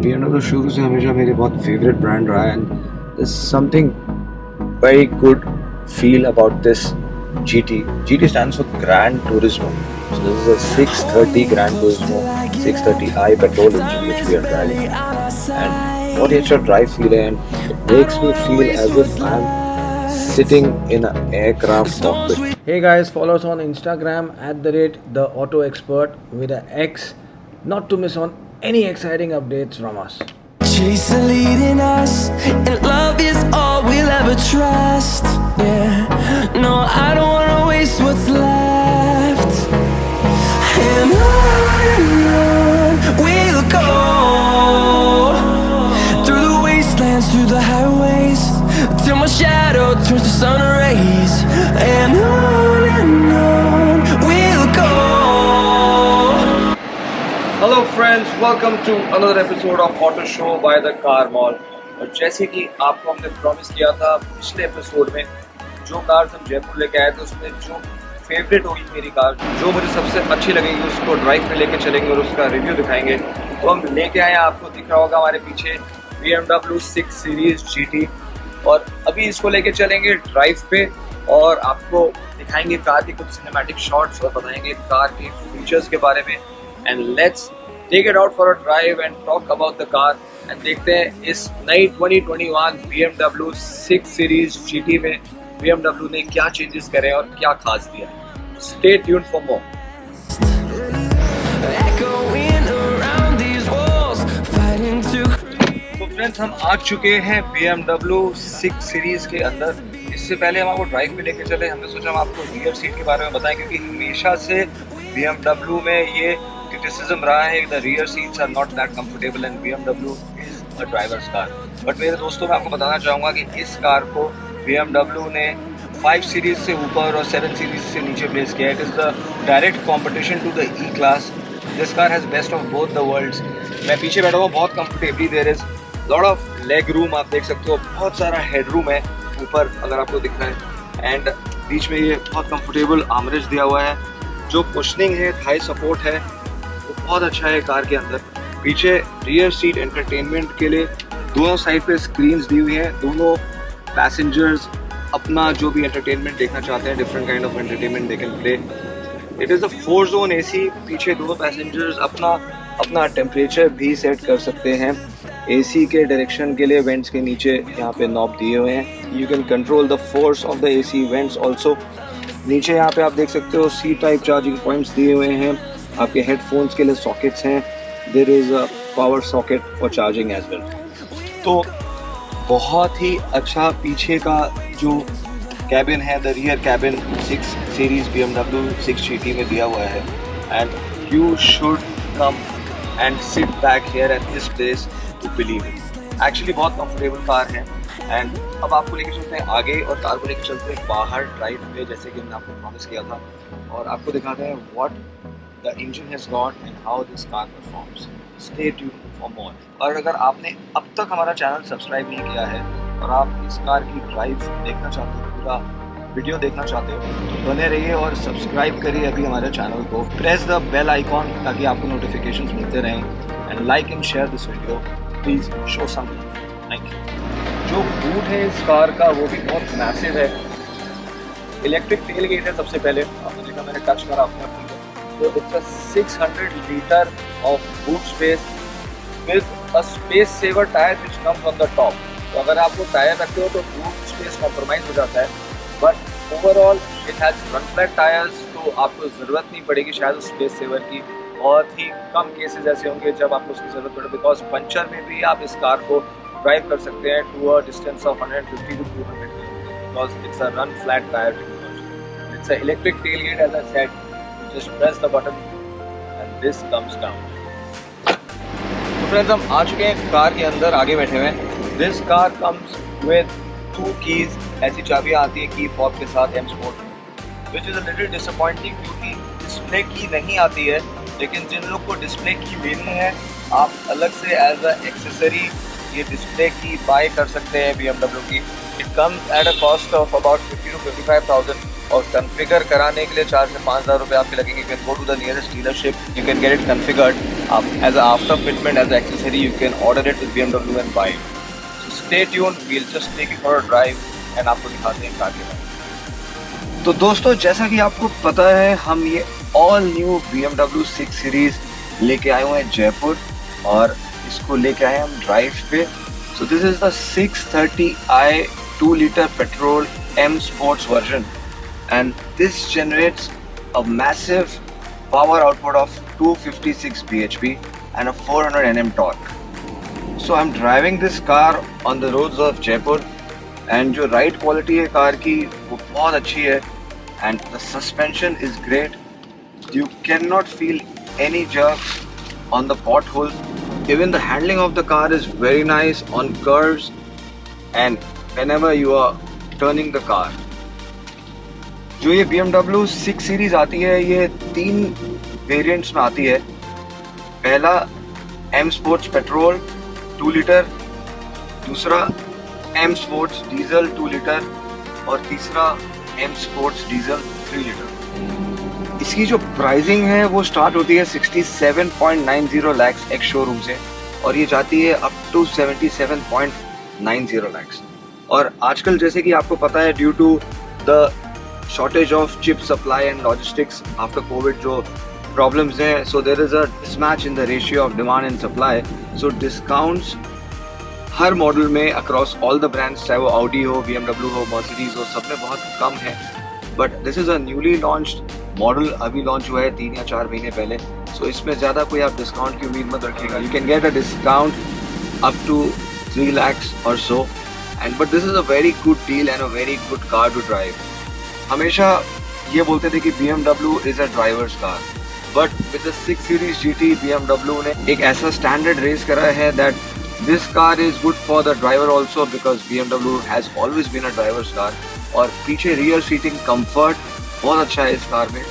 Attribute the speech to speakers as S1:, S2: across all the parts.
S1: BMW शुरू से हमेशा मेरे बहुत फेवरेट ब्रांड रहा है and there's something very good feel about this GT. GT stands for Gran Turismo. So this is a 630 Gran Turismo 630i petrol engine which we are driving. And what a drive feel है, and it makes me feel as if I'm sitting in an aircraft cockpit.
S2: Hey guys, follow us on Instagram @theAutoExpert with an X, not to miss on any exciting updates from us.
S3: Chasing leading us, and love is all we'll ever trust. Yeah, no, I don't wanna waste what's left. And on we'll go, through the wastelands, through the highways, till my shadow turns to sun rays. And on we'll go.
S2: Hello friends, welcome to another episode of Auto Show by the Car Mall. और जैसे कि आपको हमने promise किया था पिछले episode में, जो कार हम जयपुर लेके आए थे उसमें जो फेवरेट होगी मेरी कार, जो मुझे सबसे अच्छी लगेगी उसको ड्राइव पे लेके चलेंगे और उसका रिव्यू दिखाएंगे। तो हम लेके आए हैं, आपको दिख रहा होगा हमारे पीछे BMW 6 सीरीज GT, और अभी इसको लेके चलेंगे ड्राइव पे और आपको दिखाएंगे कार के कुछ सिनेमैटिक शॉट्स और बताएंगे कार के फीचर्स के बारे में। And let's take it out for a drive and talk about the car and देखते हैं इस नई 2021 BMW 6 Series GT में BMW ने क्या चेंजेस करे और क्या खास दिया है। Stay tuned for more. तो फ्रेंड्स, हम आ चुके हैं BMW 6 सीरीज के अंदर। इससे पहले हम आपको ड्राइव पे लेके चले, हमने सोचा हम आपको रियर सीट के बारे में बताएं, क्योंकि हमेशा से BMW में ये क्रिटिसिज्म रहा है the rear seats are not that comfortable and BMW is a driver's car. But मेरे दोस्तों, मैं आपको बताना चाहूँगा कि इस कार को BMW ने 5 सीरीज से ऊपर और 7 सीरीज से नीचे प्लेस किया है। It is the direct competition to the E class. This car has best of both the worlds. मैं पीछे बैठा हुआ बहुत comfortably, there is lot of leg room, आप देख सकते हो, बहुत सारा हेड रूम है ऊपर अगर आपको दिख रहा है, एंड बीच में ये बहुत कंफर्टेबल आर्मरेस्ट दिया हुआ है। जो कुशनिंग है, थाई सपोर्ट है, वो बहुत अच्छा है कार के अंदर। पीछे रियर सीट एंटरटेनमेंट के लिए दोनों साइड पे स्क्रीन्स दी हुई हैं। दोनों पैसेंजर्स अपना जो भी एंटरटेनमेंट देखना चाहते हैं, different kind of entertainment they can play. It is a 4 zone AC। पीछे दोनों पैसेंजर्स अपना टेम्परेचर भी सेट कर सकते हैं। AC के डायरेक्शन के लिए वेंट्स के नीचे यहाँ पे नॉब दिए हुए हैं। You can control the force of the AC vents also. नीचे यहाँ पे आप देख सकते हो C टाइप चार्जिंग पॉइंट्स दिए हुए हैं। आपके हेडफोन्स के लिए सॉकेट्स हैं। There is a power socket for charging as well. तो बहुत ही अच्छा पीछे का जो कैबिन है, the rear cabin 6 series BMW 6 GT में दिया हुआ है, and you should come and sit back here at this place to believe it. Actually बहुत कंफर्टेबल कार है। एंड अब आपको लेके चलते हैं आगे और कार को लेके चलते हैं बाहर ड्राइव पे, जैसे कि हमने आपको प्रॉमिस किया था, और आपको दिखाते हैं what the engine has got and how this car performs. Stay tuned for more. और अगर आपने अब तक हमारा चैनल सब्सक्राइब नहीं किया है और आप इस कार की ड्राइव देखना चाहते हो, पूरा वीडियो देखना चाहते हो, तो बने रहिए और सब्सक्राइब करिए अभी हमारे चैनल को। प्रेस द बेल आइकॉन ताकि आपको नोटिफिकेशंस मिलते रहें, and like and share this video. Please show some love. Thank you. जो बूट है इस कार का वो भी बहुत मैसिव है। इलेक्ट्रिक टेल गेट है। सबसे पहले आपने देखा, मैंने टच करा अपने आप को, तो it's a 600 litre of boot space with a space saver tyre which comes on the top. तो अगर आप वो टायर रखते हो तो बूट स्पेस कॉम्प्रोमाइज हो जाता है, but overall it has run flat tyres, तो आपको ज़रूरत नहीं पड़ेगी शायद उस स्पेस सेवर की। बहुत ही कम केसेस ऐसे होंगे जब आपको उसकी ज़रूरत पड़े, बिकॉज पंचर में भी आप इस कार को ड्राइव कर सकते हैं to a distance of 150 to 200 kilometre, because it's a run flat tyre technology. It's a electric tailgate, as I said, just press the button and this comes down. तो friends, हम आ चुके हैं car के अंदर, आगे बैठे हुए हैं। This car comes with 2 keys. ऐसी चाबियाँ आती है की फॉब के साथ M Sport, which is a little disappointing क्योंकि डिस्प्ले की नहीं आती है। लेकिन जिन लोग को डिस्प्ले की लेनी है, आप अलग से एज अ एक्सेसरी ये डिस्प्ले की बाय कर सकते हैं BMW की। It comes at a cost of about 50 to 55,000। और कॉन्फ़िगर कराने के लिए 4 से 5 हज़ार रुपये आपके लगेंगे। You can go to the nearest dealership, you can get it configured. आप as a after fitment, as a accessory, you can order it with BMW and buy it. So stay tuned, we will just take it for a drive and आपको दिखाते हैं car के बारे। तो दोस्तों, जैसा कि आपको पता है, हम ये ऑल न्यू BMW 6 सीरीज़ लेके आए हुए हैं जयपुर, और इसको लेके आए हम ड्राइव पे। So this is the 630i 2 liter petrol M Sports version, and this generates a massive power output of 256 bhp and a 400 Nm torque. So I'm driving this car on the roads of Jaipur, and जो ride quality है car की वो बहुत अच्छी है, and the suspension is great. You cannot feel any jerks on the potholes. Even the handling of the car is very nice on curves and whenever you are turning the car. जो ये BMW 6 series आती है, ये 3 variants में आती है। पहला M Sports petrol 2 litre, दूसरा M Sports डीजल 2 लीटर और तीसरा M Sports डीजल 3 लीटर। इसकी जो प्राइसिंग है वो स्टार्ट होती है 67.90 lakhs एक्स शोरूम से, और ये जाती है अप टू 77.90 lakhs। और आजकल जैसे कि आपको पता है, due to the shortage of chip supply and logistics after Covid जो प्रॉब्लम्स हैं, so there is a mismatch in the ratio of demand and supply. So discounts हर मॉडल में अक्रॉस ऑल द ब्रांड्स, चाहे वो Audi हो, BMW हो, Mercedes हो, सब में बहुत कम है। But this is a newly launched model, अभी लॉन्च हुआ है 3 या 4 महीने पहले। सो इसमें ज़्यादा कोई आप डिस्काउंट की उम्मीद मत रखिएगा। You can get a discount up to 3 lakhs और so, and but this is a very good deal and a very good car to drive. हमेशा ये बोलते थे कि BMW is a driver's car, but with the 6 series GT BMW ने एक ऐसा standard raise करा है that this car is good for the driver also, because BMW has always been a driver's car. और पीछे रियर सीटिंग कंफर्ट बहुत अच्छा है इस कार में।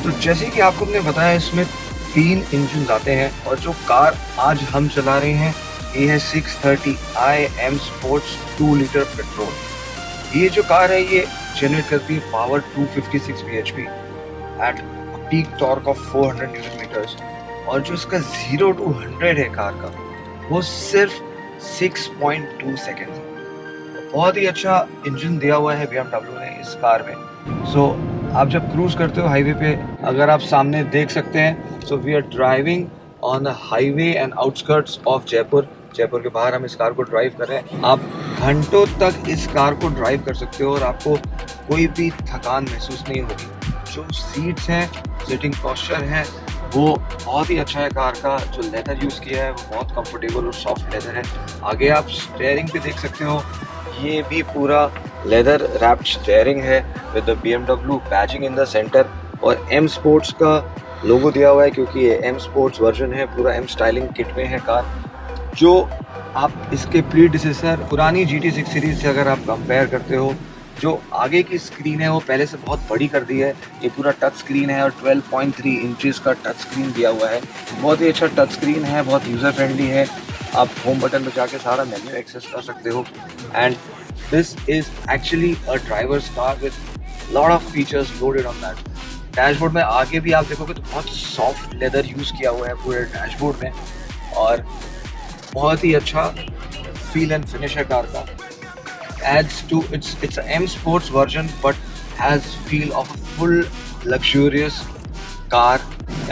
S2: तो जैसे कि आपको हमने बताया, इसमें 3 इंजन आते हैं, और जो कार आज हम चला रहे हैं ये है 630i M Sports 2 litre petrol. ये जो कार है ये जनरेट करती है power 256 bhp at peak torque of 400 Nm, और जो इसका 0 to 100 है कार का वो सिर्फ 6.2 सेकेंड है। बहुत ही अच्छा इंजन दिया हुआ है BMW ने इस कार में। सो आप जब क्रूज करते हो हाईवे पे, अगर आप सामने देख सकते हैं, so we are driving on the highway and outskirts of Jaipur. Jaipur के बाहर हम इस कार को ड्राइव कर रहे हैं। आप घंटों तक इस कार को ड्राइव कर सकते हो और आपको कोई भी थकान महसूस नहीं होगी। जो सीट्स हैं, सिटिंग पोस्चर है, वो बहुत ही अच्छा है कार का। जो लेदर यूज़ किया है वो बहुत कंफर्टेबल और सॉफ्ट लेदर है। आगे आप स्टीयरिंग पे देख सकते हो, ये भी पूरा लेदर रैप्ड स्टीयरिंग है with the BMW badging in the centre, और M Sports का लोगो दिया हुआ है क्योंकि ये M Sports वर्जन है। पूरा M स्टाइलिंग किट में है कार। जो आप इसके प्रीडिसेसर पुरानी GT6 सीरीज से अगर आप कंपेयर करते हो, जो आगे की स्क्रीन है वो पहले से बहुत बड़ी कर दी है। ये पूरा टच स्क्रीन है और 12.3 इंचेस का टच स्क्रीन दिया हुआ है। बहुत ही अच्छा टच स्क्रीन है, बहुत यूज़र फ्रेंडली है। आप होम बटन पर जाके सारा मेन्यू एक्सेस कर सकते हो, and this is actually a driver's car with lot of features loaded on that. Dashboard में आगे भी आप देखोगे तो बहुत सॉफ्ट लेदर यूज़ किया हुआ है पूरे डैशबोर्ड में, और बहुत ही अच्छा फील एंड फिनिश है कार का। Adds to it's a M Sports version but has feel of a full luxurious car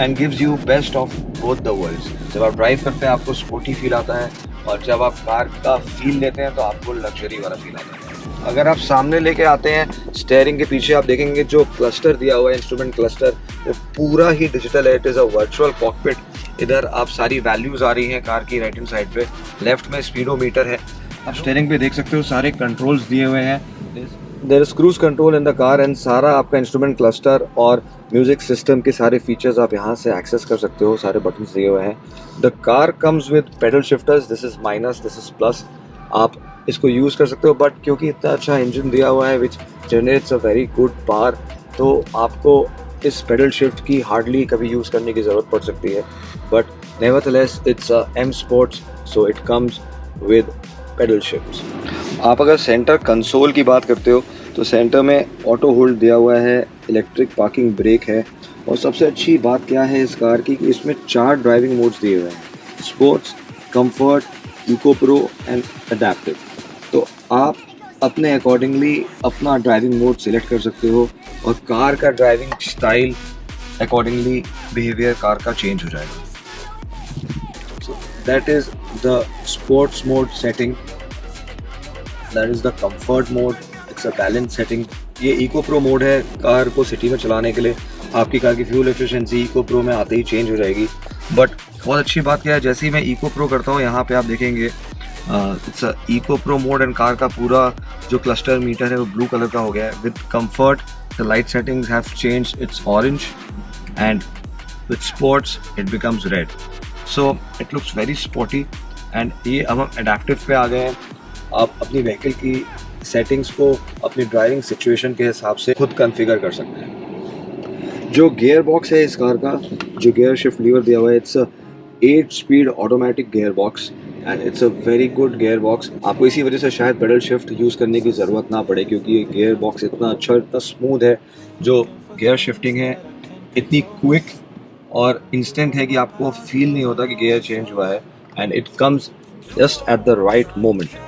S2: and gives you best of both the worlds। जब आप ड्राइव करते हैं आपको स्पोर्टी फील आता है, और जब आप कार का फील लेते हैं तो आपको लग्जरी वाला फील आता है। अगर आप सामने लेके आते हैं, स्टीयरिंग के पीछे आप देखेंगे जो क्लस्टर दिया हुआ है, इंस्ट्रूमेंट क्लस्टर, वो पूरा ही डिजिटल है। It is a virtual cockpit. इधर आप सारी वैल्यूज़ आ रही हैं कार की राइट हैंड साइड पे। लेफ्ट में स्पीडोमीटर है, आप स्टीयरिंग पे देख सकते हो सारे कंट्रोल्स दिए हुए हैं। There is cruise control in the car, and सारा आपका इंस्ट्रूमेंट क्लस्टर और म्यूजिक सिस्टम के सारे फीचर्स आप यहाँ से एक्सेस कर सकते हो। सारे बटन्स दिए हुए हैं। The car comes with pedal shifters, this is minus, this is plus. आप इसको यूज़ कर सकते हो, बट क्योंकि इतना अच्छा इंजन दिया हुआ है which generates a very good power, तो आपको इस पेडल शिफ्ट की हार्डली कभी यूज़ करने की ज़रूरत पड़ सकती है। But nevertheless it's a M Sports, so it comes with paddle shifts. आप अगर सेंटर कंसोल की बात करते हो
S1: तो सेंटर में ऑटो होल्ड दिया हुआ है, इलेक्ट्रिक पार्किंग ब्रेक है, और सबसे अच्छी बात क्या है इस कार की कि इसमें 4 ड्राइविंग मोड्स दिए हुए हैं, sports, comfort, eco pro and adaptive. तो आप अपने अकॉर्डिंगली अपना ड्राइविंग मोड सिलेक्ट कर सकते हो और कार का driving style accordingly behaviour car का चेंज हो जाएगा। So that is the sports mode setting, that is the comfort mode, it's a balance setting। ये इको प्रो मोड है कार को सिटी में चलाने के लिए। आपकी कार की फ्यूल एफिशिएंसी इको प्रो में आते ही चेंज हो जाएगी। बट बहुत अच्छी बात क्या है, जैसे ही मैं इको प्रो करता हूँ यहाँ पे आप देखेंगे it's a eco pro mode and car का पूरा जो क्लस्टर मीटर है वो ब्लू कलर का हो गया है। With comfort the light settings have changed, it's orange, and with sports it becomes red. So it looks very sporty. And ये अब हम अडेप्टिव पे आ गए हैं। आप अपनी व्हीकल की सेटिंग्स को अपनी ड्राइविंग सिचुएशन के हिसाब से खुद कॉन्फ़िगर कर सकते हैं। जो गियर बॉक्स है इस कार का, जो गियर शिफ्ट लीवर दिया हुआ है, it's 8 speed automatic gear box and it's a very good gear box. आपको इसी वजह से शायद पेडल शिफ्ट यूज़ करने की ज़रूरत ना पड़े, क्योंकि ये गियर बॉक्स इतना अच्छा, इतना स्मूथ है। जो गियर शिफ्टिंग है इतनी क्विक और इंस्टेंट है कि आपको फील नहीं होता कि गियर चेंज हुआ है, and it comes just at the right moment.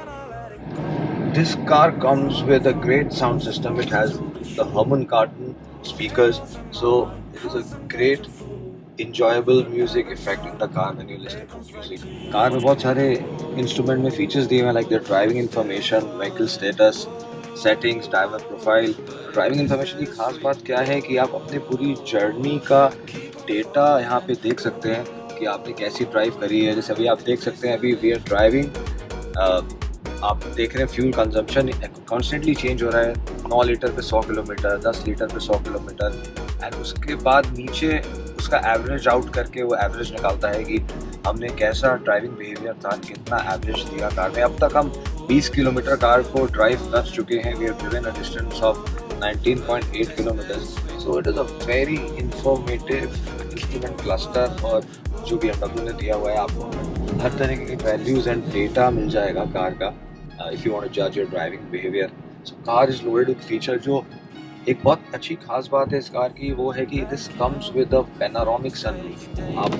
S1: This car comes with a great sound system. It has the Harman Kardon speakers, so it is a great enjoyable music effect in the car when you listen to music. Car में बहुत सारे instrument में features दिए हुए हैं, like the driving information, vehicle status, settings, driver profile। Driving information की खास बात क्या है कि आप अपनी पूरी जर्नी का डेटा यहाँ पे देख सकते हैं कि आपने कैसी ड्राइव करी है। जैसे अभी आप देख सकते हैं, अभी वी आर ड्राइविंग, आप देख रहे हैं फ्यूल कंजम्पशन कॉन्स्टेंटली चेंज हो रहा है। 9 लीटर पे 100 किलोमीटर, 10 लीटर पे 100 किलोमीटर, एंड उसके बाद नीचे उसका एवरेज आउट करके वो एवरेज निकालता है कि हमने कैसा ड्राइविंग बिहेवियर था, कितना एवरेज दिया कार में। अब तक हम 20 किलोमीटर कार को ड्राइव कर चुके हैं। We have driven a distance of 19.8 kilometres. So it is a very informative instrument cluster, और जो BMW ने दिया हुआ है आपको हर तरह की वैल्यूज़ एंड डेटा मिल जाएगा कार का, इफ़ यू वांट टू जज your driving behaviour. So car is loaded with feature. जो एक बहुत अच्छी खास बात है इस कार की वो है कि this comes with a panoramic sunroof. आप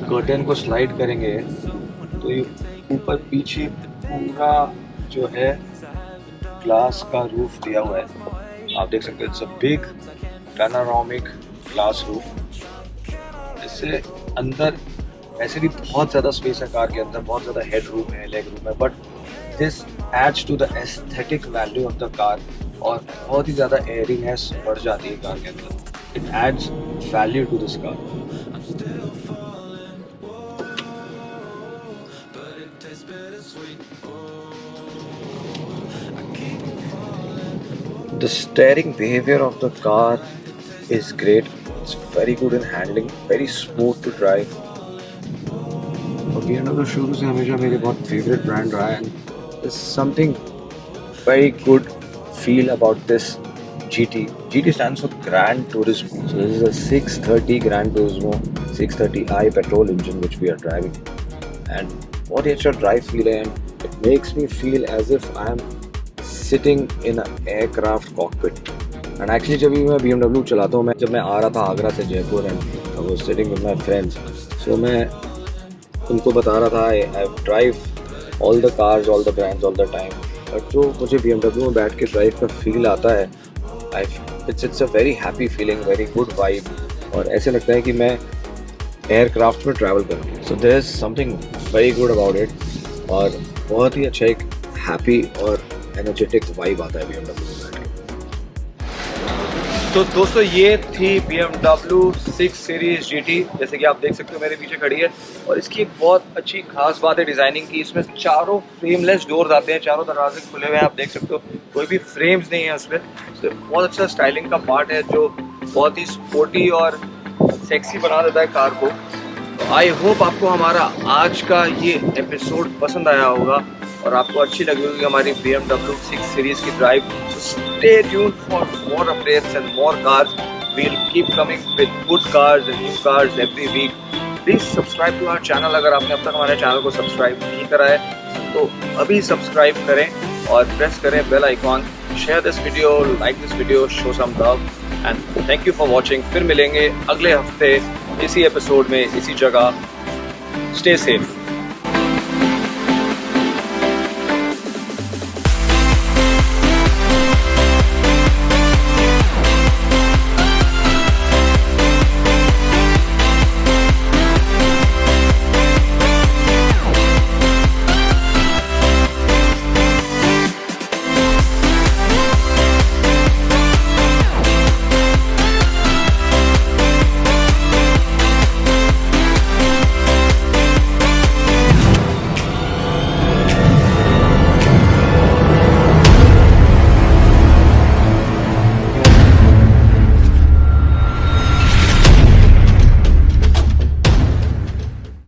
S1: कर्टन को स्लाइड करेंगे तो ये ऊपर पीछे पूरा जो है ग्लास का रूफ दिया हुआ है। आप देख सकते हैं, it's a big panoramic glass roof. इससे अंदर ऐसे भी बहुत ज़्यादा स्पेस है कार के अंदर, बहुत ज़्यादा हेड रूम है, लेग रूम है, but this adds to the aesthetic value of the car, और बहुत ही ज़्यादा एयरिंगनेस बढ़ जाती है कार के अंदर। It adds value to this car. The steering behavior of the car is great. It's very good in handling, very smooth to drive. और BMW शुरू से हमेशा मेरे बहुत फेवरेट ब्रांड रहा है, and there's something very good feel about this GT. GT stands for Gran Turismo. So this is a 630 Gran Turismo 630i petrol engine which we are driving, and बहुत ही अच्छा ड्राइव फील है, and it makes me feel as if I am sitting in an aircraft cockpit. And actually जब भी मैं BMW चलाता हूँ, जब मैं आ रहा था आगरा से Jaipur and I was sitting with my friends, so मैं उनको बता रहा था I drive all the cars, all the brands, all the time, but जो मुझे BMW में बैठ के ड्राइव का फील आता है, it's a very happy feeling, very good vibe, और ऐसे लगता है कि मैं एयरक्राफ्ट में ट्रैवल कर रहा हूँ। So there is something very good about it, और बहुत ही अच्छा एक हैप्पी और एनर्जेटिक वाइब आता है BMW में। तो दोस्तों ये थी BMW 6 सीरीज GT, जैसे कि आप देख सकते हो मेरे पीछे खड़ी है, और इसकी एक बहुत अच्छी खास बात है डिज़ाइनिंग की। इसमें चारों फ्रेमलेस डोर्स आते हैं, चारों दरवाजे खुले हुए हैं, आप देख सकते हो कोई भी फ्रेम्स नहीं है उसमें। तो बहुत अच्छा स्टाइलिंग का पार्ट है जो बहुत ही स्पोर्टी और सेक्सी बना देता है कार को। तो आई होप आपको हमारा आज का ये एपिसोड पसंद आया होगा और आपको अच्छी लगी होगी हमारी BMW 6 सीरीज की drive. Stay tuned for more updates and more cars. We'll keep coming with good cars and new cars every week. Please subscribe to our channel अगर आपने अब तक हमारे चैनल को सब्सक्राइब नहीं करा है तो अभी सब्सक्राइब करें और प्रेस करें bell icon share this video, like this video, show some love and thank you for watching. फिर मिलेंगे अगले हफ्ते इसी एपिसोड में इसी जगह. Stay safe.